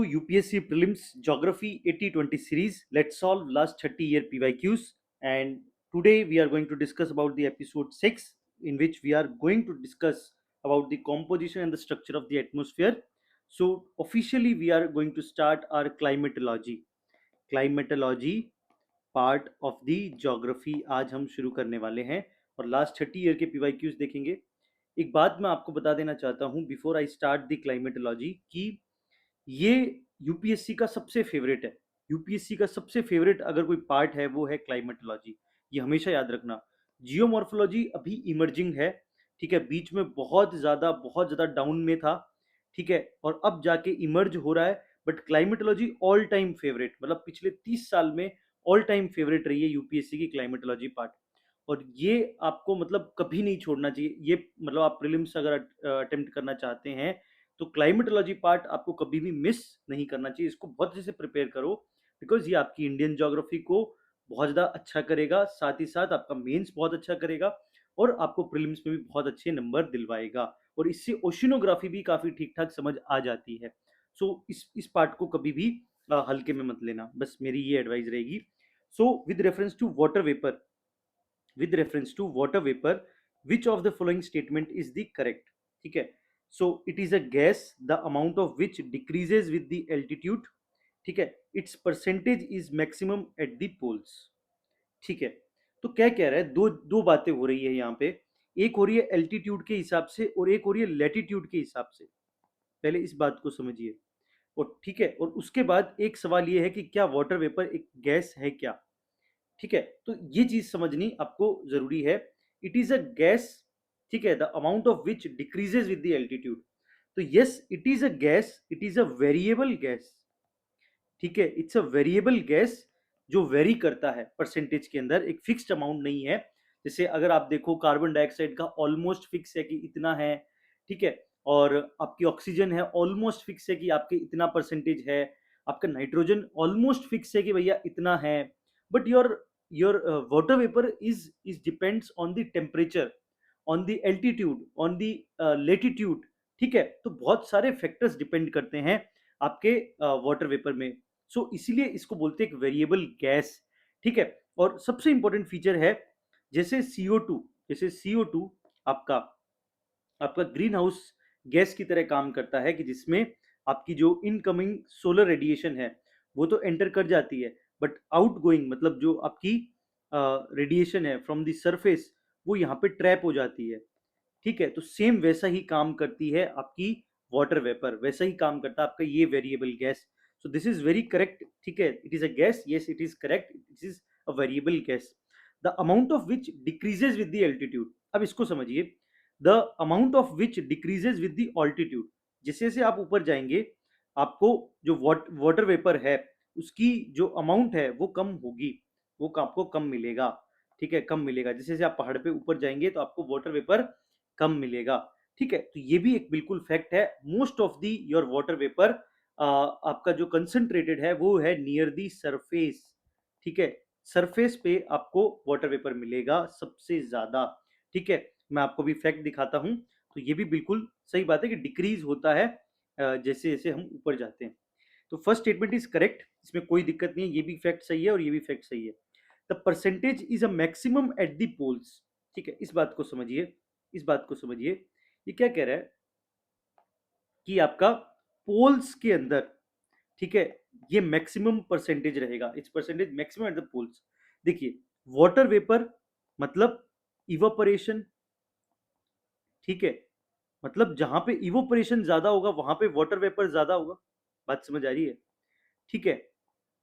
UPSC Prelims Geography 80-20 series. Let's solve last 30-year PYQs. And today we are going to discuss about the episode 6, in which we are going to discuss about the composition and the structure of the atmosphere. So officially we are going to start our climatology. Climatology part of the geography आज हम शुरू करने वाले हैं और last 30 year के PYQs देखेंगे। एक बात मैं आपको बता देना चाहता हूं before I start the climatology कि ये यूपीएससी का सबसे फेवरेट है। यूपीएससी का सबसे फेवरेट अगर कोई पार्ट है वो है क्लाइमेटोलॉजी। ये हमेशा याद रखना। जियोमॉर्फोलॉजी अभी इमर्जिंग है, ठीक है, बीच में बहुत ज़्यादा डाउन में था, ठीक है, और अब जाके इमर्ज हो रहा है। But climatology all time favourite, मतलब पिछले 30 साल में ऑल टाइम फेवरेट रही है यूपीएससी की क्लाइमेटोलॉजी पार्ट। और ये आपको मतलब कभी नहीं छोड़ना चाहिए। ये मतलब आप प्रीलिम्स अगर अटेम्प्ट करना चाहते हैं तो क्लाइमेटोलॉजी पार्ट आपको कभी भी मिस नहीं करना चाहिए। इसको बहुत अच्छे से प्रिपेयर करो, बिकॉज ये आपकी इंडियन ज्योग्राफी को बहुत ज़्यादा अच्छा करेगा, साथ ही साथ आपका मेंस बहुत अच्छा करेगा और आपको प्रीलिम्स में भी बहुत अच्छे नंबर दिलवाएगा। और इससे ओशिनोग्राफी भी काफ़ी ठीक ठाक समझ आ जाती है। सो इस पार्ट को कभी भी हल्के में मत लेना, बस मेरी ये एडवाइस रहेगी। So with reference to water vapour which of the following statement is the correct, ठीक है। So it is a gas the amount of which decreases with the altitude, ठीक है, its percentage is maximum at the poles, ठीक है। तो क्या कह रहा है, दो दो बातें हो रही है यहाँ पे। एक हो रही है एल्टीट्यूड के हिसाब से और एक हो रही है लैटिट्यूड के हिसाब से। पहले इस बात को समझिए। और ठीक है, और उसके बाद एक सवाल ये है कि क्या वाटर वेपर एक गैस है क्या, ठीक है। तो ये चीज समझनी आपको जरूरी है। इट इज अ गैस, ठीक है, the amount of which decreases with the altitude. तो yes, it is a gas, it is a variable gas, ठीक है। इट्स अ वेरिएबल गैस जो वेरी करता है परसेंटेज के अंदर, एक फिक्स्ड अमाउंट नहीं है। जैसे अगर आप देखो कार्बन डाइऑक्साइड का ऑलमोस्ट फिक्स है कि इतना है, ठीक है, और आपकी ऑक्सीजन है ऑलमोस्ट फिक्स है कि आपके इतना परसेंटेज है, आपका नाइट्रोजन ऑलमोस्ट फिक्स है कि भैया इतना है। But your water vapour is depends on the temperature, on the altitude, on the latitude, ठीक है। तो बहुत सारे फैक्टर्स डिपेंड करते हैं आपके वाटर वेपर में। सो इसीलिए इसको बोलते हैं एक वेरिएबल गैस, ठीक है। और सबसे इंपॉर्टेंट फीचर है, जैसे CO2, जैसे CO2 आपका आपका ग्रीन हाउस गैस की तरह काम करता है, कि जिसमें आपकी जो इनकमिंग सोलर रेडिएशन है वो तो एंटर कर जाती है, बट आउट गोइंग मतलब जो आपकी रेडिएशन है फ्रॉम द सरफेस वो यहाँ पे ट्रैप हो जाती है, ठीक है। तो सेम वैसा ही काम करती है आपकी वाटर वेपर, वैसा ही काम करता है आपका ये variable gas. So this is very correct, ठीक है। It is a gas, yes it is correct, it is a variable gas the amount of which decreases with the altitude. अब इसको समझिए, the amount of which decreases with the altitude. जैसे जैसे आप ऊपर जाएंगे आपको जो वाटर वेपर है उसकी जो अमाउंट है वो कम होगी, वो आपको कम मिलेगा, ठीक है, कम मिलेगा। जैसे जैसे आप पहाड़ पे ऊपर जाएंगे तो आपको वाटर वेपर कम मिलेगा, ठीक है। तो ये भी एक बिल्कुल फैक्ट है। Most of the your water vapour आपका जो कंसंट्रेटेड है वो है नियर दी सरफेस, ठीक है। सरफेस पे आपको वाटर वेपर मिलेगा सबसे ज्यादा, ठीक है। मैं आपको भी फैक्ट दिखाता हूं। तो ये भी बिल्कुल सही बात है कि डिक्रीज होता है जैसे जैसे हम ऊपर जाते हैं। तो फर्स्ट स्टेटमेंट इज करेक्ट, इसमें कोई दिक्कत नहीं है, ये भी फैक्ट सही है और ये भी फैक्ट सही है। The percentage is a maximum at the poles, ठीक है। इस बात को समझिए, इस बात को समझिए। ये क्या कह रहा है कि आपका पोल्स के अंदर, ठीक है, ये मैक्सिमम परसेंटेज रहेगा, its percentage maximum at the poles. देखिए, वाटर वेपर मतलब इवापोरेशन, ठीक है, मतलब जहां पे इवोपरेशन ज्यादा होगा वहां पे वाटर वेपर ज्यादा होगा। बात समझ आ रही है, ठीक है।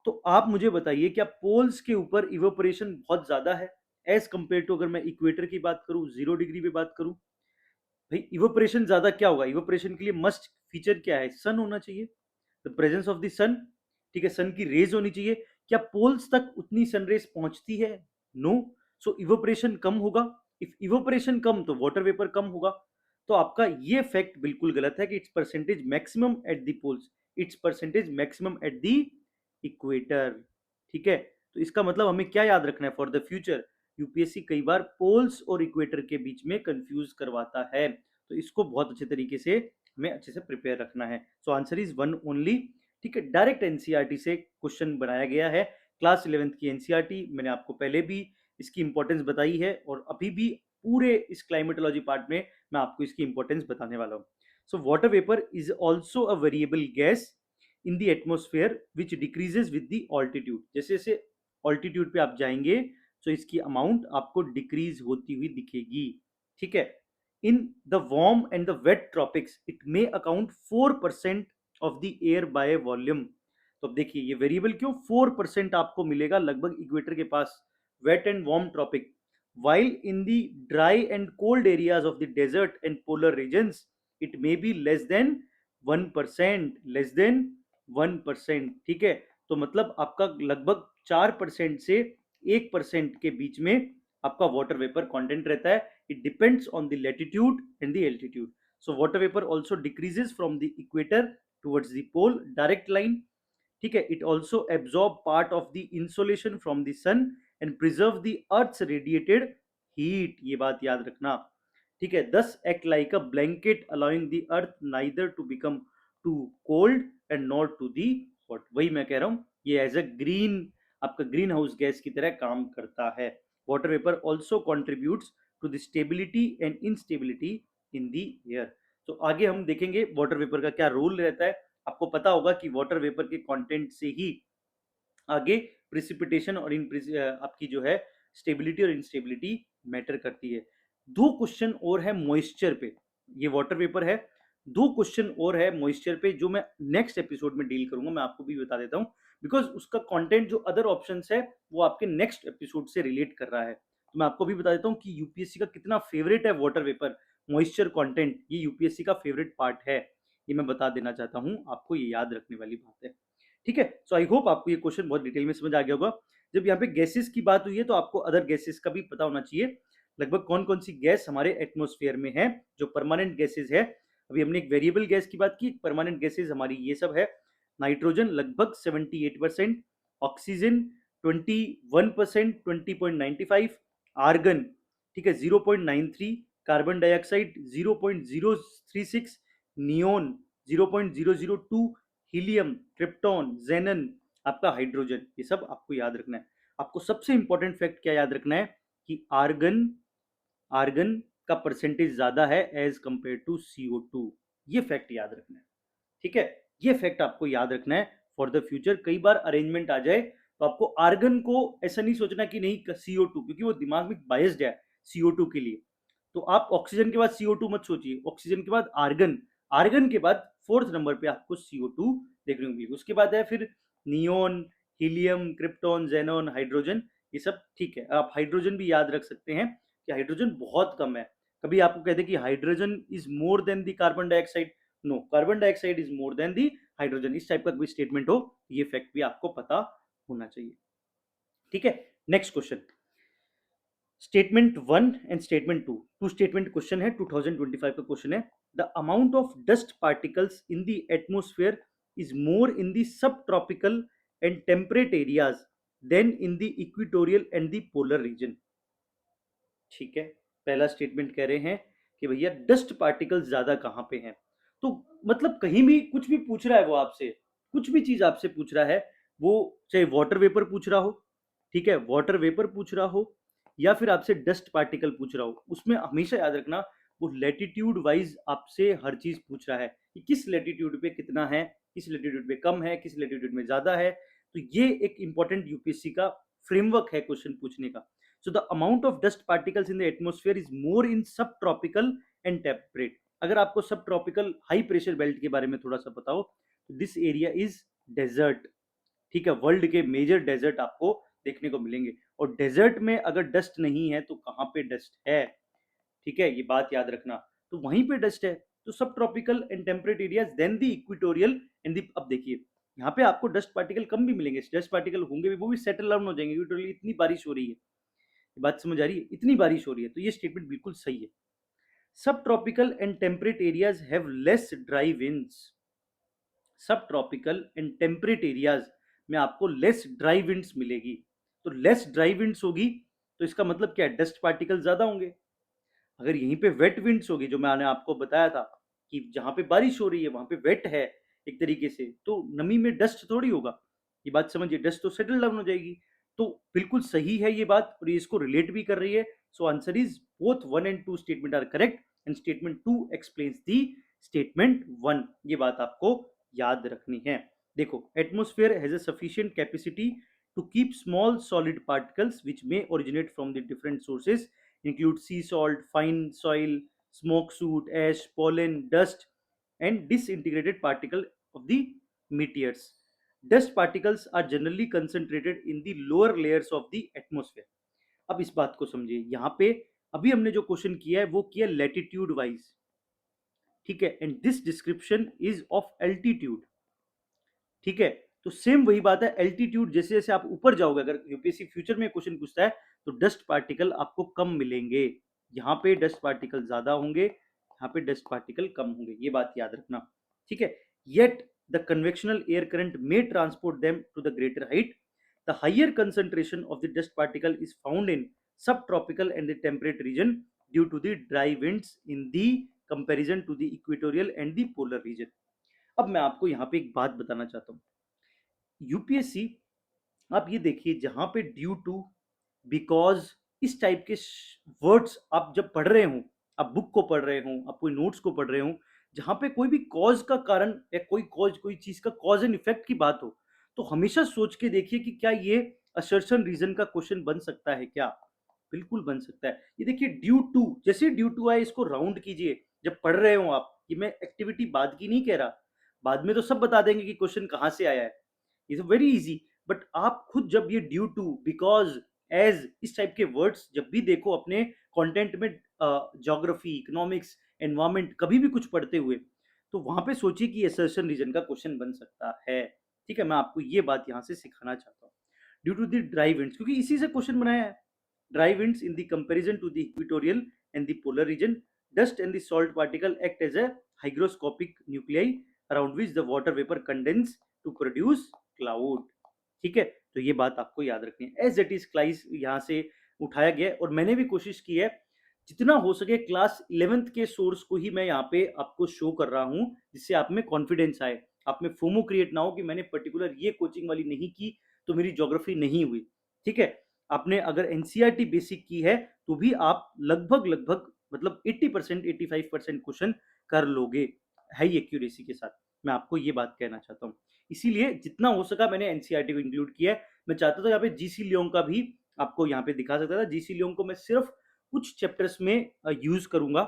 तो आप मुझे बताइए क्या पोल्स के ऊपर इवोपरेशन बहुत ज्यादा है एज कंपेयर टू, अगर मैं इक्वेटर की बात करूं, 0 डिग्री पे बात करूं। भाई इवोपरेशन ज्यादा क्या होगा, इवोपरेशन के लिए मस्ट फीचर क्या है, सन होना चाहिए, द प्रेजेंस ऑफ द सन, ठीक है, सन की रेज होनी चाहिए। क्या पोल्स तक उतनी सन रेज पहुंचती है, नो। सो इवोपरेशन कम होगा, इफ इवोपरेशन कम तो वाटर वेपर कम होगा। तो आपका ये फैक्ट बिल्कुल गलत है कि its percentage maximum at the poles, its percentage maximum at the equator, ठीक है। तो इसका मतलब हमें क्या याद रखना है फॉर द फ्यूचर, यूपीएससी कई बार पोल्स और इक्वेटर के बीच में कंफ्यूज करवाता है, तो इसको बहुत अच्छे तरीके से हमें अच्छे से प्रिपेयर रखना है। So answer is one only, ठीक है, डायरेक्ट एनसीईआरटी से क्वेश्चन बनाया गया है। क्लास 11th की एनसीईआरटी, मैंने आपको पहले भी इसकी इंपॉर्टेंस बताई है और अभी भी पूरे इस क्लाइमेटोलॉजी पार्ट में मैं आपको इसकी इंपॉर्टेंस बताने वाला हूँ। सो water vapour is also a variable gas in the atmosphere which decreases with the altitude. जैसे जैसे ऑल्टीट्यूड पे आप जाएंगे तो इसकी अमाउंट आपको डिक्रीज होती हुई दिखेगी। ठीक है, in the warm and the wet tropics it may account 4% of the air by volume. तो अब देखिए ये वेरिएबल क्यों 4% आपको मिलेगा लगभग इक्वेटर के पास, wet and warm tropic, while in the dry and cold areas of the desert and polar regions it may be less than 1%, less than 1%। ठीक है, तो मतलब आपका लगभग 4% से 1% के बीच में आपका वाटर वेपर कंटेंट रहता है। It depends on the latitude and the altitude. So water vapour also decreases from the equator towards the pole, direct line. ठीक है, it also absorb part of the insolation from the sun and preserve the earth's radiated heat, ये बात याद रखना। ठीक है, thus act like a blanket allowing the earth neither to become too cold and not too the hot. वही मैं कह रहा हूँ, ये एज अ ग्रीन, आपका ग्रीन हाउस गैस की तरह काम करता है। Water vapour also contributes to the stability and instability in the air. तो आगे हम देखेंगे वाटर वेपर का क्या रोल रहता है। आपको पता होगा कि वाटर वेपर के कंटेंट से ही आगे प्रिसिपिटेशन और आपकी जो है स्टेबिलिटी और इंस्टेबिलिटी मैटर करती है। दो क्वेश्चन और है मॉइस्चर पे, ये वाटर वेपर है। दो क्वेश्चन और है मॉइस्चर पे जो मैं नेक्स्ट एपिसोड में डील करूंगा, मैं आपको भी बता देता हूँ, बिकॉज उसका कंटेंट जो अदर ऑप्शंस है वो आपके नेक्स्ट एपिसोड से रिलेट कर रहा है। तो मैं आपको भी बता देता हूँ कि यूपीएससी का कितना फेवरेट है वाटर वेपर, मॉइस्चर कंटेंट, ये यूपीएससी का फेवरेट पार्ट है, ये मैं बता देना चाहता हूँ आपको, ये याद रखने वाली बात है। ठीक है, सो आई होप आपको ये क्वेश्चन बहुत डिटेल में समझ आ गया होगा। जब यहाँ पे गैसेस की बात हुई है तो आपको अदर गैसेस का भी पता होना चाहिए, लगभग कौन कौन सी गैस हमारे एटमॉस्फेयर में है जो परमानेंट गैसेस है। अभी हमने एक वेरिएबल गैस की बात की, परमानेंट गैसेस हमारी ये सब है। नाइट्रोजन लगभग 78%, ऑक्सीजन 21%, 20.95, आर्गन ठीक है 0.93, carbon dioxide 0.036, neon 0.002, helium, krypton, xenon, आपका हाइड्रोजन, ये सब आपको याद रखना है। आपको सबसे इंपॉर्टेंट फैक्ट क्या याद रखना है कि आर्गन, आर्गन का परसेंटेज ज्यादा है एज कंपेयर टू CO2, ये फैक्ट याद रखना है। ठीक है, ये फैक्ट आपको याद रखना है फॉर द फ्यूचर। कई बार अरेंजमेंट आ जाए तो आपको आर्गन को ऐसा नहीं सोचना कि नहीं CO2, क्योंकि वो दिमाग में बायस्ड है CO2 के लिए। तो आप ऑक्सीजन के बाद CO2 मत सोचिए, ऑक्सीजन के बाद आर्गन, आर्गन के बाद फोर्थ नंबर पे आपको CO2 देखने को मिलेगा। उसके बाद है फिर neon, helium, krypton, xenon, hydrogen, ये सब ठीक है। आप हाइड्रोजन भी याद रख सकते हैं कि हाइड्रोजन बहुत कम है। कभी आपको कहते हैं कि hydrogen is more than the carbon dioxide, no, carbon dioxide is more than the hydrogen, इस टाइप का कोई स्टेटमेंट हो, ये फैक्ट भी आपको पता होना चाहिए। ठीक है, next question, statement 1 and statement 2, two statement question है, 2025 का क्वेश्चन है। The amount of dust particles in the atmosphere is more in the सब tropical and temperate areas than in the equatorial and the polar region. ठीक है, पहला statement कह रहे हैं कि भैया डस्ट पार्टिकल्स ज्यादा कहाँ पे हैं। तो मतलब कहीं भी कुछ भी पूछ रहा है वो आपसे, कुछ भी चीज आपसे पूछ रहा है, वो चाहे वाटर वेपर पूछ रहा हो, ठीक है, वाटर वेपर पूछ रहा हो या फिर आपसे डस्ट पार्टिकल पूछ रहा हो, उसमें हमेशा याद रखना वो लेटीट्यूड वाइज आपसे हर चीज पूछ रहा है कि किस लेटीट्यूड पे कितना है, किस लेटीट्यूड पे कम है, किस लेटीट्यूड में ज्यादा है। तो ये एक इंपॉर्टेंट यूपीएससी का फ्रेमवर्क है क्वेश्चन पूछने का। So the amount of dust particles in the atmosphere is more in subtropical and temperate। अगर आपको सब ट्रॉपिकल हाई प्रेशर बेल्ट के बारे में थोड़ा सा पता हो तो दिस एरिया इज डेजर्ट। ठीक है, वर्ल्ड के मेजर डेजर्ट आपको देखने को मिलेंगे, और डेजर्ट में अगर डस्ट नहीं है तो कहाँ पे डस्ट है। ठीक है, ये बात याद रखना, तो वहीं पे डस्ट है। तो सब tropical and temperate areas than the equatorial and the, अब देखिए यहाँ पे आपको डस्ट पार्टिकल कम भी मिलेंगे, डस्ट पार्टिकल होंगे भी, वो भी सेटल डाउन हो जाएंगे, इक्वेटोरियल इतनी बारिश हो रही है, बात समझ आ रही है, इतनी बारिश हो रही है, तो ये स्टेटमेंट बिल्कुल सही है। सब tropical and temperate areas have less dry winds, सब ट्रॉपिकल एंड टेम्परेट एरियाज में आपको लेस ड्राई विंड्स मिलेगी। तो लेस ड्राई विंड्स होगी तो इसका मतलब क्या है, डस्ट पार्टिकल ज्यादा होंगे। अगर यहीं पे वेट विंड्स होगी, जो मैंने आपको बताया था कि जहां पे बारिश हो रही है वहां पे वेट है, एक तरीके से, तो नमी में डस्ट थोड़ी होगा, ये बात समझिए, डस्ट तो सेटल डाउन हो जाएगी। तो बिल्कुल सही है ये बात और ये इसको रिलेट भी कर रही है। So answer is both 1 and 2 statement are correct and statement 2 explains the statement 1। ये बात आपको याद रखनी है। देखो, atmosphere has a sufficient capacity to keep small solid particles which may originate from the different sources include sea salt, fine soil, smoke soot, ash, pollen, dust and disintegrated particle of the meteors. Dust particles are generally concentrated in the lower layers of the atmosphere. अब इस बात को समझिए, यहाँ पे अभी हमने जो क्वेश्चन किया है वो किया लैटिट्यूड वाइज, ठीक है, and this description is of altitude, ठीक है। तो सेम वही बात है, एल्टीट्यूड जैसे जैसे आप ऊपर जाओगे, अगर यूपीएससी फ्यूचर में क्वेश्चन पूछता है तो डस्ट पार्टिकल आपको कम मिलेंगे, यहाँ पे डस्ट पार्टिकल ज्यादा होंगे, यहाँ पे डस्ट पार्टिकल कम होंगे, ये बात याद रखना, ठीक है। Yet the convectional air current may transport them to the greater height. The higher concentration of the dust particle is found in sub tropical and the temperate region due to the dry winds in the comparison to the equatorial and the polar region. अब मैं आपको यहाँ पे एक बात बताना चाहता हूँ, यूपीएससी, आप ये देखिए जहां पे ड्यू टू, बिकॉज, इस टाइप के वर्ड्स आप जब पढ़ रहे हो, आप बुक को पढ़ रहे हो, आप कोई नोट्स को पढ़ रहे हो, जहां पे कोई भी कॉज का कारण या कोई चीज का कॉज एंड इफेक्ट की बात हो, तो हमेशा सोच के देखिए कि क्या ये असर्शन रीजन का क्वेश्चन बन सकता है क्या। बिल्कुल बन सकता है। ये देखिए ड्यू टू, जैसे ड्यू टू आए इसको राउंड कीजिए जब पढ़ रहे हो आप, ये मैं एक्टिविटी बाद की नहीं कह रहा, बाद में तो सब बता देंगे कि क्वेश्चन कहाँ से आया है, इज वेरी इजी, बट आप खुद जब ये ड्यू टू, बिकॉज, एज, इस टाइप के वर्ड्स जब भी देखो अपने कंटेंट में, ज्योग्राफी, इकोनॉमिक्स, एनवायरमेंट, कभी भी कुछ पढ़ते हुए, तो वहां पे सोचिए कि असर्शन रीजन का क्वेश्चन बन सकता है, ठीक है। मैं आपको ये बात यहाँ से सिखाना चाहता हूँ, due to the dry winds, क्योंकि इसी से क्वेश्चन बनाया है। Dry winds in the comparison to the equatorial and the polar region, dust and the salt particle act as a hygroscopic nuclei around which the water vapor condense to produce cloud, ठीक है। तो ये बात आपको याद रखनी है, as it is क्लाइस यहाँ से उठाया गया है, और मैंने भी कोशिश की है जितना हो सके क्लास 11th के सोर्स को ही मैं यहाँ पे आपको शो कर रहा हूँ, जिससे आप में कॉन्फिडेंस आए, आप में फोमो क्रिएट ना हो कि मैंने पर्टिकुलर ये कोचिंग वाली नहीं की तो मेरी ज्योग्राफी नहीं हुई, ठीक है। आपने अगर एनसीईआरटी बेसिक की है तो भी आप लगभग लगभग मतलब 80% 85% क्वेश्चन कर लोगे हाई एक्यूरेसी के साथ, मैं आपको ये बात कहना चाहता हूँ। इसीलिए जितना हो सका मैंने एनसीईआरटी को इंक्लूड किया है। मैं चाहता था यहाँ पे जीसी लियोंग का भी आपको यहाँ पे दिखा सकता था, जीसी लियोंग को मैं सिर्फ कुछ चैप्टर्स में यूज करूंगा,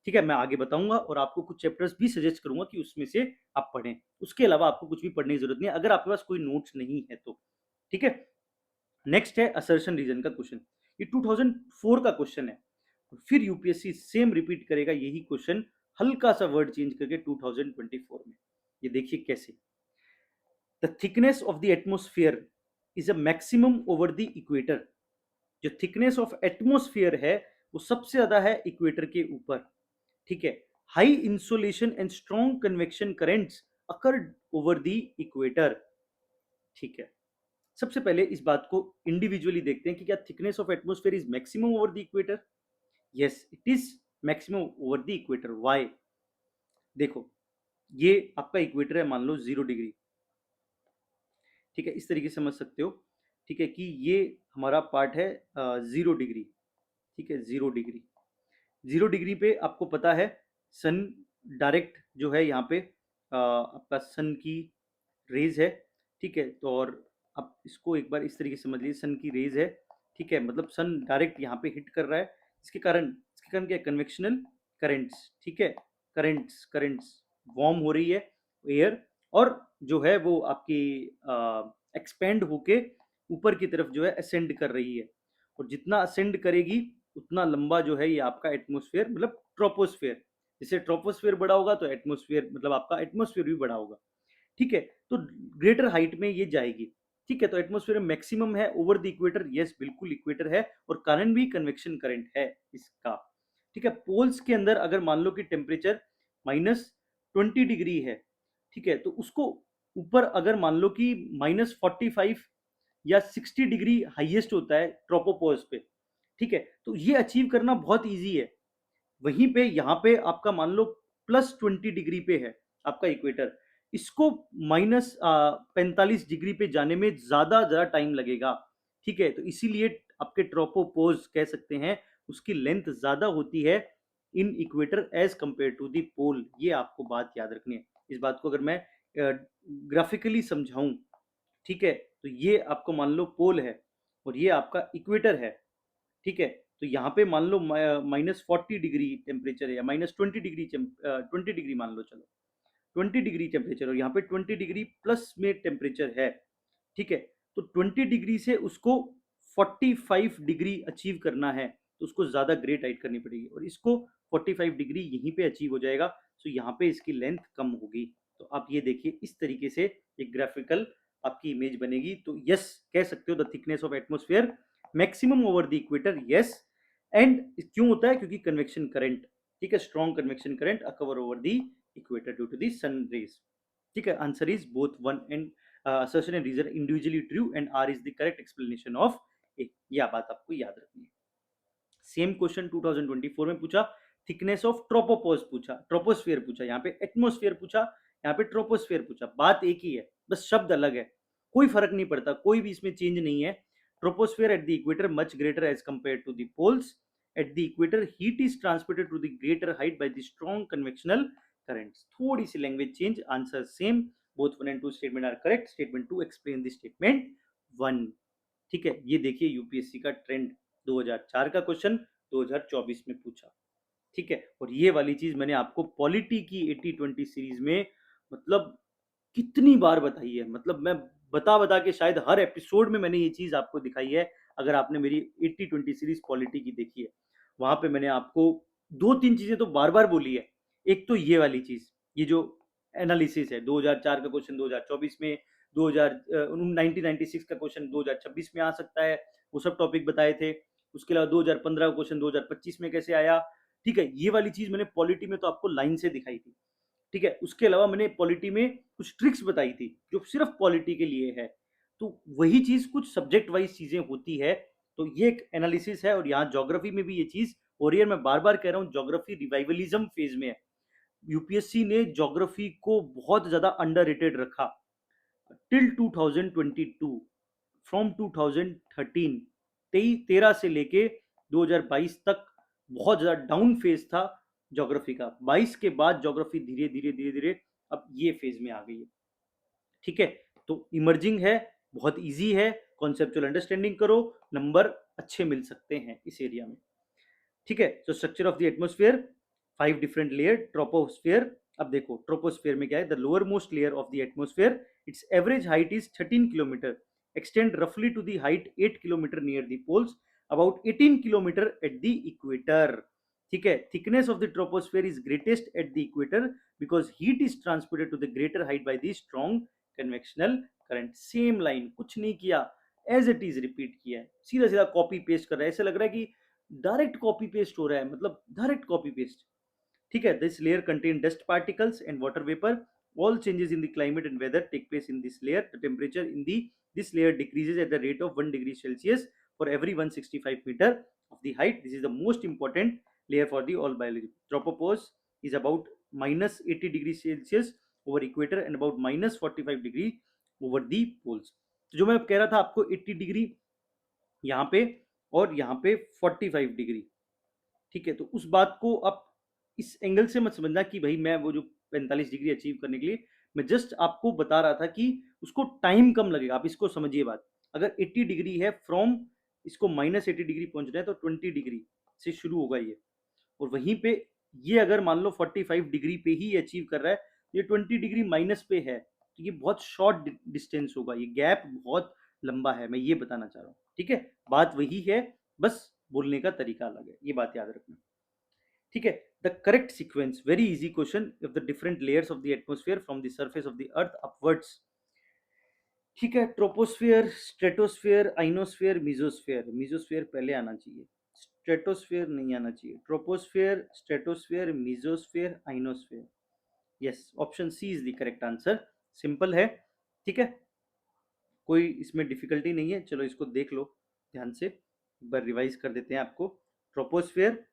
ठीक है। मैं आगे बताऊंगा और आपको कुछ चैप्टर्स भी सजेस्ट करूंगा कि उसमें से आप पढ़ें, उसके अलावा आपको कुछ भी पढ़ने की जरूरत नहीं है अगर आपके पास कोई नोट्स नहीं है तो, ठीक है। नेक्स्ट है असर्शन रीजन का क्वेश्चन, ये 2004 का क्वेश्चन है, फिर यूपीएससी सेम रिपीट करेगा यही क्वेश्चन, हल्का सा वर्ड चेंज करके 2024 में। ये देखिए कैसे, the thickness of the atmosphere is a maximum over the equator. जो थिकनेस ऑफ एटमोस्फियर है वो सबसे ज्यादा है इक्वेटर के ऊपर, ठीक है। High insolation and strong convection currents occurred over the equator, ठीक है। सबसे पहले इस बात को इंडिविजुअली देखते हैं कि क्या thickness of atmosphere is maximum over the equator. Yes, it is maximum over the equator. Why? देखो, ये आपका इक्वेटर है, मान लो 0 डिग्री, ठीक है, इस तरीके से समझ सकते हो, ठीक है, कि ये हमारा पार्ट है 0 डिग्री, ठीक है, 0 डिग्री। 0 डिग्री पे आपको पता है सन डायरेक्ट जो है यहाँ पे आपका सन की रेज है, ठीक है। तो और आप इसको एक बार इस तरीके से समझ लीजिए, सन की रेज है, ठीक है, मतलब सन डायरेक्ट यहाँ पे हिट कर रहा है, इसके कारण क्या, कन्वेक्शनल करेंट्स, ठीक है, करंट्स वार्म हो रही है एयर, और जो है वो आपकी एक्सपेंड होके ऊपर की तरफ जो है असेंड कर रही है, और जितना असेंड करेगी उतना लंबा जो है ये आपका एटमोस्फेयर मतलब ट्रोपोस्फेयर, जैसे ट्रोपोस्फेयर बड़ा होगा तो एटमोस्फेयर मतलब आपका एटमोस्फेयर भी बड़ा होगा, ठीक है। तो ग्रेटर हाइट में ये जाएगी, ठीक है। तो एटमोस्फेयर मैक्सिमम है ओवर द इक्वेटर, यस बिल्कुल इक्वेटर है, और कारण भी कन्वेक्शन करंट है इसका, ठीक है। पोल्स के अंदर अगर मान लो कि टेम्परेचर -20 डिग्री है, ठीक है, तो उसको ऊपर अगर मान लो कि -45 या 60 डिग्री हाईएस्ट होता है ट्रोपोपॉज पे, ठीक है, तो ये अचीव करना बहुत ईजी है। वहीं पे यहाँ पे आपका मान लो +20 डिग्री पे है आपका इक्वेटर, इसको माइनस 45 डिग्री पे जाने में ज़्यादा टाइम लगेगा, ठीक है। तो इसीलिए आपके ट्रोपोपोज कह सकते हैं उसकी लेंथ ज़्यादा होती है in equator as compare to the pole. ये आपको बात याद रखनी है। इस बात को अगर मैं ग्राफिकली समझाऊं, ठीक है, तो ये आपको मान लो पोल है और ये आपका इक्वेटर है, ठीक है। तो यहाँ पे मान लो -40 डिग्री टेम्परेचर है या -20 डिग्री मान लो, चलो 20 डिग्री टेम्परेचर और यहाँ पे 20 डिग्री प्लस में टेम्परेचर है, ठीक है। तो 20 डिग्री से उसको 45 डिग्री अचीव करना है, तो उसको ज़्यादा ग्रेट हाइट करनी पड़ेगी और इसको 45 डिग्री यहीं पे अचीव हो जाएगा। तो यहाँ पे इसकी लेंथ कम होगी। तो आप ये देखिए इस तरीके से एक ग्राफिकल आपकी इमेज बनेगी। तो यस, कह सकते हो the thickness of atmosphere maximum over the equator, yes. And क्यों होता है? क्योंकि कन्वेक्शन करंट, ठीक है, strong convection current occur over the equator due to the sun rays, ठीक है। Answer is both one and assertion and reason individually true and R is the correct explanation of A। यह बात आपको याद रखनी है। सेम क्वेश्चन 2024 में पूछा, थिकनेस ऑफ ट्रोपोपोज पूछा, ट्रोपोस्फियर पूछा, यहाँ पे एटमोस्फियर पूछा, यहाँ पे ट्रोपोस्फियर पूछा। बात एक ही है, बस शब्द अलग है, कोई फर्क नहीं पड़ता, कोई भी इसमें चेंज नहीं है। Troposphere at the equator much greater as compare to the poles. At the equator heat is transmitted to the greater height by the strong convectional currents. थोड़ी सी language change, answer same. Both 1 and 2 statement are correct. Statement 2 explain the statement 1, ठीक है। ये देखिए UPSC का trend, 2004 का question 2024 में पूछा, ठीक है। और ये वाली चीज मैंने आपको पॉलिटी की 80-20 सीरीज में मतलब कितनी बार बताई है, मतलब मैं बता बता के शायद हर एपिसोड में मैंने ये चीज आपको दिखाई है। अगर आपने मेरी 80-20 सीरीज पॉलिटी की देखी है, वहां पे मैंने आपको दो तीन चीजें तो बार बार बोली है। एक तो ये वाली चीज, ये जो एनालिसिस है 2004 का क्वेश्चन 2024 में, 1996 का क्वेश्चन 2026 में आ सकता है, वो सब टॉपिक बताए थे। उसके अलावा 2015 का क्वेश्चन 2025 में कैसे आया, ठीक है। ये वाली चीज मैंने पॉलिटी में तो आपको लाइन से दिखाई थी, ठीक है। उसके अलावा मैंने पॉलिटी में कुछ ट्रिक्स बताई थी जो सिर्फ पॉलिटी के लिए है। तो वही चीज कुछ सब्जेक्ट वाइज चीजें होती है। तो ये एक एनालिसिस है और यहाँ ज्योग्राफी में भी ये चीज हो रही है। मैं बार बार कह रहा हूँ ज्योग्राफी रिवाइवलिज्म फेज में है। यूपीएससी ने ज्योग्राफी को बहुत ज्यादा अंडररेटेड रखा टिल 2022, फ्रॉम 2013, 13 से लेके 2022 तक बहुत ज्यादा डाउन फेज था ज्योग्राफी का। 22 के बाद ज्योग्राफी धीरे धीरे धीरे धीरे अब ये फेज में आ गई है, ठीक है। तो इमर्जिंग है, बहुत इजी है, कॉन्सेप्चुअल अंडरस्टैंडिंग करो, नंबर अच्छे मिल सकते हैं इस एरिया में, ठीक है। तो structure of the atmosphere, 5 different layer. Troposphere, अब देखो ट्रोपोस्फेयर में क्या है, the lower most layer of the atmosphere, it's average height is 13 kilometre, extend roughly to the height 8 kilometer near the poles, about 18 kilometer at the equator, ठीक है। thickness of the troposphere is greatest at the equator because heat is transported to the greater height by the strong convectional current। Same line, कुछ नहीं किया, as it is repeat किया है, सीधा सीधा copy paste कर रहा है। ऐसा लग रहा है कि डायरेक्ट कॉपी पेस्ट हो रहा है, मतलब डायरेक्ट कॉपी पेस्ट, ठीक है। This layer contain dust particles and water vapour. All changes in the climate and weather take place in this layer. The temperature in the this layer decreases at the rate of 1 degree Celsius for every 165 meter of the height. This is the most important layer for the all biology. Tropopause is about -80 degrees Celsius over equator and about -45 degree over the poles. तो जो मैं कह रहा था आपको 80 degree यहाँ पे और यहाँ पे 45 डिग्री, ठीक है। तो उस बात को आप इस एंगल से मत समझना कि भाई मैं वो जो 45 डिग्री अचीव करने के लिए, मैं जस्ट आपको बता रहा था कि उसको टाइम कम लगेगा। आप इसको समझिए बात, अगर 80 डिग्री है फ्रॉम, इसको -80 डिग्री पहुंचना है तो 20 डिग्री से शुरू होगा ये, और वहीं पे ये अगर मान लो 45 डिग्री पे ही अचीव कर रहा है, ये 20 डिग्री माइनस पे है, तो ये बहुत शॉर्ट डिस्टेंस होगा, ये गैप बहुत लंबा है, मैं ये बताना चाह रहा हूँ, ठीक है। बात वही है, बस बोलने का तरीका अलग है, ये बात याद रखना, ठीक है। The correct sequence, very easy question, of the different layers of the atmosphere from the surface of the earth upwards, ठीक है। Troposphere, stratosphere, ionosphere, mesosphere. Mesosphere पहले आना चाहिए, स्ट्रेटोस्फियर नहीं आना चाहिए। Troposphere, stratosphere, mesosphere, ionosphere. Yes, option C is the correct answer. Simple है, ठीक है, कोई इसमें डिफिकल्टी नहीं है। चलो इसको देख लो ध्यान से, एक बार रिवाइज कर देते हैं आपको। ट्रोपोस्फियर,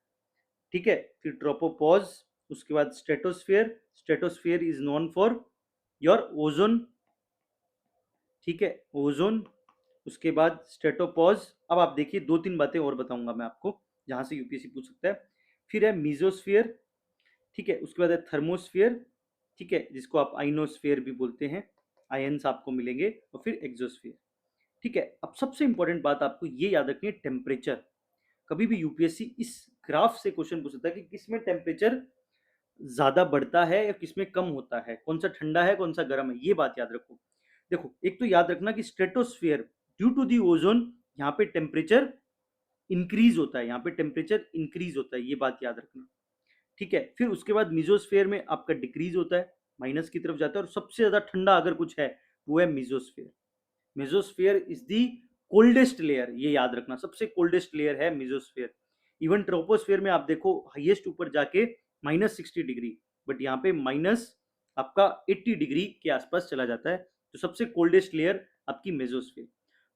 ठीक है, फिर ट्रोपोपॉज, उसके बाद stratosphere. Stratosphere is known for your ozone, ठीक है, ओजोन, उसके बाद स्ट्रेटोपॉज। अब आप देखिए दो तीन बातें और बताऊंगा मैं आपको जहां से यूपीएससी पूछ सकता है। फिर है मीजोस्फीयर, ठीक है, उसके बाद है थर्मोस्फीयर, ठीक है, जिसको आप आइनोस्फीयर भी बोलते हैं, आयंस आपको मिलेंगे, और फिर एक्सोस्फीयर, ठीक है। अब सबसे इंपॉर्टेंट बात आपको ये याद रखनी है, टेम्परेचर। कभी भी यूपीएससी इस ग्राफ से क्वेश्चन पूछ सकता है कि किसमें टेम्परेचर ज्यादा बढ़ता है या किसमें कम होता है, कौन सा ठंडा है कौन सा गर्म है, ये बात याद रखो। देखो एक तो याद रखना कि stratosphere due to the ozone, यहाँ पे टेम्परेचर इंक्रीज होता है, यहाँ पे टेम्परेचर इंक्रीज होता है, ये बात याद रखना, ठीक है। फिर उसके बाद मिजोस्फेयर में आपका डिक्रीज होता है, माइनस की तरफ जाता है, और सबसे ज्यादा ठंडा अगर कुछ है वो है mesosphere. Mesosphere is the coldest layer, ये याद रखना, सबसे कोल्डेस्ट लेयर है मेसोस्फेयर। इवन ट्रोपोस्फेयर में आप देखो हाईएस्ट ऊपर जाके -60 डिग्री, बट यहाँ पे माइनस आपका 80 डिग्री के आसपास चला जाता है। तो सबसे कोल्डेस्ट लेयर आपकी मेसोस्फेयर।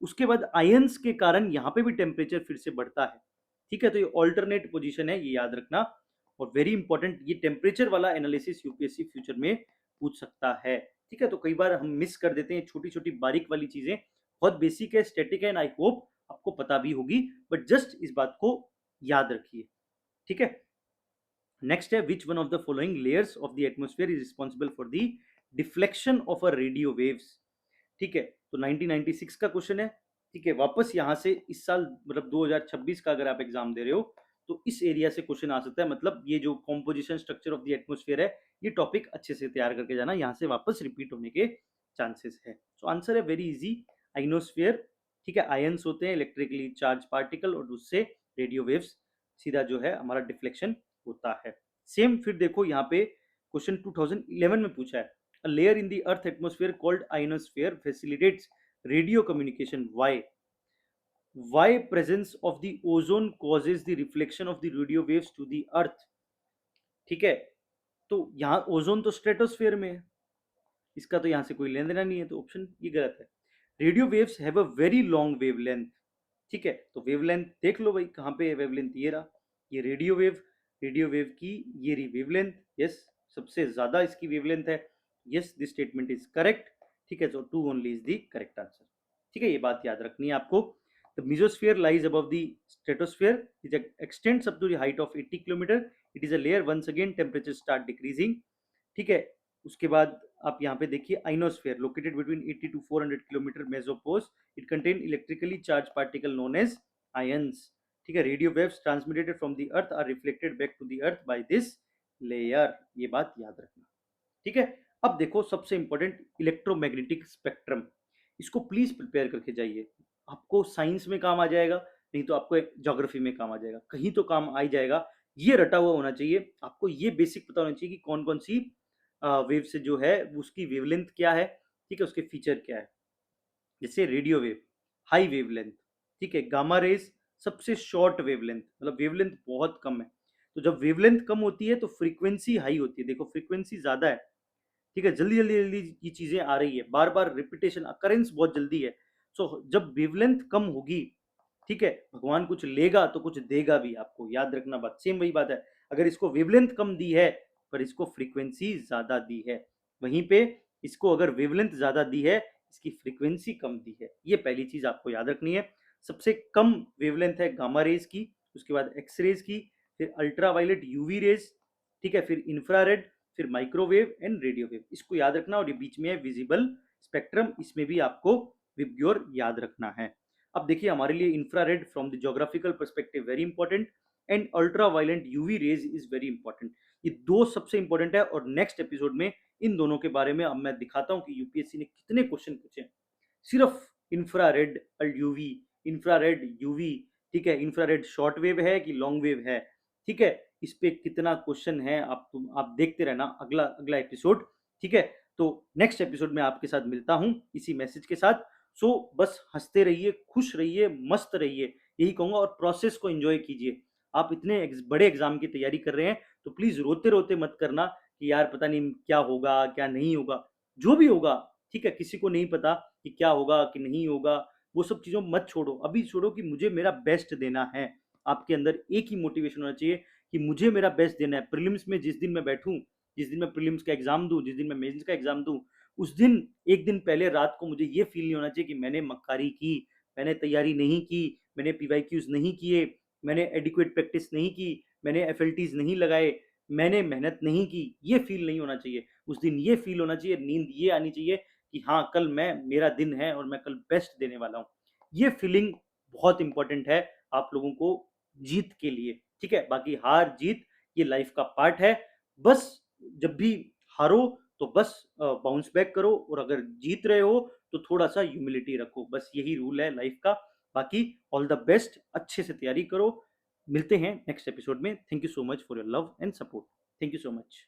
उसके बाद आयंस के कारण यहाँ पे भी टेम्परेचर फिर से बढ़ता है, ठीक है। तो ये ऑल्टरनेट पोजीशन है, ये याद रखना। और वेरी इंपॉर्टेंट, ये टेम्परेचर वाला एनालिसिस यूपीएससी फ्यूचर में पूछ सकता है, ठीक है। तो कई बार हम मिस कर देते हैं छोटी छोटी बारीक वाली चीजें, बहुत बेसिक है, स्टैटिक है, एंड आई होप आपको पता भी होगी, बट जस्ट इस बात को याद रखिए, ठीक है। नेक्स्ट है, which one of the following layers of the atmosphere is responsible for the deflection of a radio waves, ठीक है। तो 1996 का क्वेश्चन है, ठीक है। वापस यहाँ से इस साल मतलब 2026 का अगर आप एग्जाम दे रहे हो तो इस एरिया से क्वेश्चन आ सकता है, मतलब ये जो composition structure of the atmosphere है, ये टॉपिक अच्छे से तैयार करके जाना, यहाँ से वापस रिपीट होने के चांसेस है। सो आंसर है वेरी इजी, आइनोस्फेयर, ठीक है। आयंस होते हैं इलेक्ट्रिकली चार्ज पार्टिकल, और उससे रेडियो वेव्स सीधा जो है हमारा डिफ्लेक्शन होता है। सेम फिर देखो यहाँ पे क्वेश्चन 2011 में पूछा है, a layer in the earth atmosphere called ionosphere facilitates radio communication. Why presence of the ozone causes the reflection of the radio waves to the earth, ठीक है। तो यहाँ ओजोन तो स्ट्रेटोस्फेयर में है, इसका तो यहाँ से कोई लेना देना नहीं है, तो ऑप्शन ये गलत है। Radio waves have a very long wavelength, ठीक है। तो वेवलेंथ देख लो भाई कहाँ पे है वेवलेंथ, ये रहा, ये रेडियो वेव की ये रही वेवलेंथ, यस, सबसे ज्यादा इसकी वेवलेंथ है, yes, this statement is correct, ठीक है। तो 2 only is the correct answer, ठीक है, ये बात याद रखनी है आपको। The mesosphere lies above the stratosphere, it extends up to the height of 80 kilometer, it is a layer, once again temperature start decreasing, ठीक है। उसके बाद आप यहाँ पे देखिए, ionosphere located between 80 to 400 kilometre mesopause, it contain electrically charge particle known as ions, ठीक है। Radio waves transmitted from the earth are reflected back to the earth by this layer, ये बात याद रखना, ठीक है। अब देखो सबसे इंपॉर्टेंट, इलेक्ट्रोमैग्नेटिक स्पेक्ट्रम, इसको प्लीज प्रिपेयर करके जाइए, आपको साइंस में काम आ जाएगा, नहीं तो आपको ज्योग्राफी में काम आ जाएगा, कहीं तो काम आ ही जाएगा। ये रटा हुआ होना चाहिए आपको, ये बेसिक पता होना चाहिए कि कौन कौन सी वेव से जो है उसकी वेवलेंथ क्या है, ठीक है, उसके फीचर क्या है। जैसे रेडियो वेव हाई वेवलेंथ, ठीक है, गामा रेज सबसे शॉर्ट वेवलेंथ, मतलब वेवलेंथ बहुत कम है। तो जब वेवलेंथ कम होती है तो फ्रीक्वेंसी हाई होती है, देखो फ्रीक्वेंसी ज्यादा है, ठीक है, जल्दी जल्दी जल्दी ये चीजें आ रही है, बार बार रिपीटेशन अकरेंस बहुत जल्दी है। सो जब वेवलेंथ कम होगी, ठीक है, भगवान कुछ लेगा तो कुछ देगा भी, आपको याद रखना बात, सेम वही बात है। अगर इसको वेवलेंथ कम दी है पर इसको फ्रीक्वेंसी ज्यादा दी है, वहीं पे इसको अगर वेवलेंथ ज्यादा दी है, इसकी फ्रीक्वेंसी कम दी है, ये पहली चीज आपको याद रखनी है। सबसे कम वेवलेंथ है गामा रेज की, उसके बाद एक्स रेज की, फिर अल्ट्रावायलेट यूवी रेज, ठीक है, फिर इंफ्रारेड, फिर माइक्रोवेव एंड रेडियो वेव, इसको याद रखना। और ये बीच में है विजिबल स्पेक्ट्रम, इसमें भी आपको विबग्योर याद रखना है। अब देखिए हमारे लिए infrared from the geographical perspective very important, and ultra violent UV rays is very important, ये दो सबसे इंपॉर्टेंट है। और नेक्स्ट एपिसोड में इन दोनों के बारे में अब मैं दिखाता हूं कि यूपीएससी ने कितने क्वेश्चन पूछे, सिर्फ इंफ्रारेड यूवी, इंफ्रारेड यूवी, ठीक है, इंफ्रारेड शॉर्ट वेव है कि लॉन्ग वेव है, ठीक है, इस पे कितना क्वेश्चन है, आप देखते रहना अगला अगला एपिसोड, ठीक है। तो नेक्स्ट एपिसोड में आपके साथ मिलता हूं इसी मैसेज के साथ। सो बस हंसते रहिए, खुश रहिए, मस्त रहिए, यही कहूंगा, और प्रोसेस को एंजॉय कीजिए। आप इतने बड़े एग्जाम की तैयारी कर रहे हैं तो प्लीज रोते रोते मत करना कि यार पता नहीं क्या होगा क्या नहीं होगा, जो भी होगा, ठीक है, किसी को नहीं पता कि क्या होगा कि नहीं होगा, वो सब चीज़ों मत छोड़ो, अभी छोड़ो कि मुझे मेरा बेस्ट देना है। आपके अंदर एक ही मोटिवेशन होना चाहिए कि मुझे मेरा बेस्ट देना है। प्रीलिम्स में जिस दिन मैं बैठूं, जिस दिन मैं प्रीलिम्स का एग्जाम दूं, जिस दिन मैं मेंस का एग्जाम दूं, उस दिन एक दिन पहले रात को मुझे ये फील नहीं होना चाहिए कि मैंने मक्कारी की, मैंने तैयारी नहीं की, मैंने पीवाईक्यूज नहीं किए, मैंने एडिक्वेट प्रैक्टिस नहीं की, मैंने एफएलटीज नहीं लगाए, मैंने मेहनत नहीं की। ये फील नहीं होना चाहिए उस दिन। ये फील होना चाहिए, नींद ये आनी चाहिए कि हाँ, कल मैं, मेरा दिन है और मैं कल बेस्ट देने वाला हूँ। ये फीलिंग बहुत इंपॉर्टेंट है आप लोगों को जीत के लिए। ठीक है, बाकी हार जीत ये लाइफ का पार्ट है। बस जब भी हारो तो बस बाउंस बैक करो, और अगर जीत रहे हो तो थोड़ा सा ह्यूमिलिटी रखो। बस यही रूल है लाइफ का। बाकी ऑल द बेस्ट, अच्छे से तैयारी करो। मिलते हैं नेक्स्ट एपिसोड में। Thank you so much for your love and support. Thank you so much.